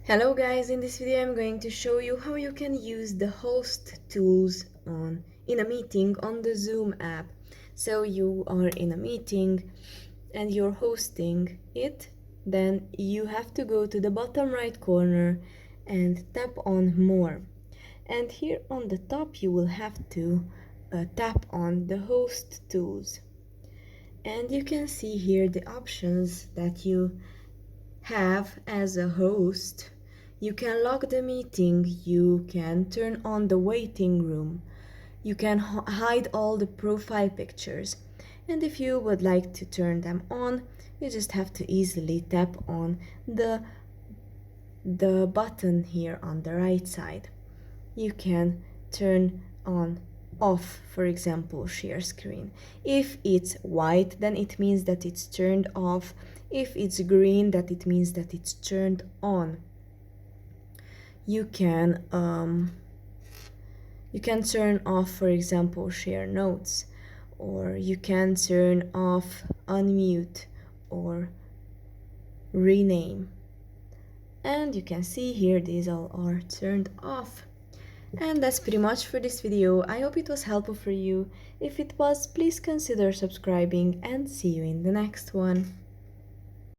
Hello guys, in this video I'm going to show you how you can use the host tools in a meeting on the Zoom app. So you are in a meeting and you're hosting it, then you have to go to the bottom right corner and tap on more. And here on the top you will have to tap on the host tools. And you can see here the options that you have as a host. You can log the meeting, you can turn on the waiting room, you can hide all the profile pictures, and if you would like to turn them on, you just have to easily tap on the button here on the right side. You can turn on off, for example, share screen. If it's white, then it means that it's turned off. If it's green, that it means that it's turned on. You can turn off, for example, share notes, or you can turn off unmute or rename. And you can see here these all are turned off. And that's pretty much for this video. I hope it was helpful for you. If it was, please consider subscribing and see you in the next one.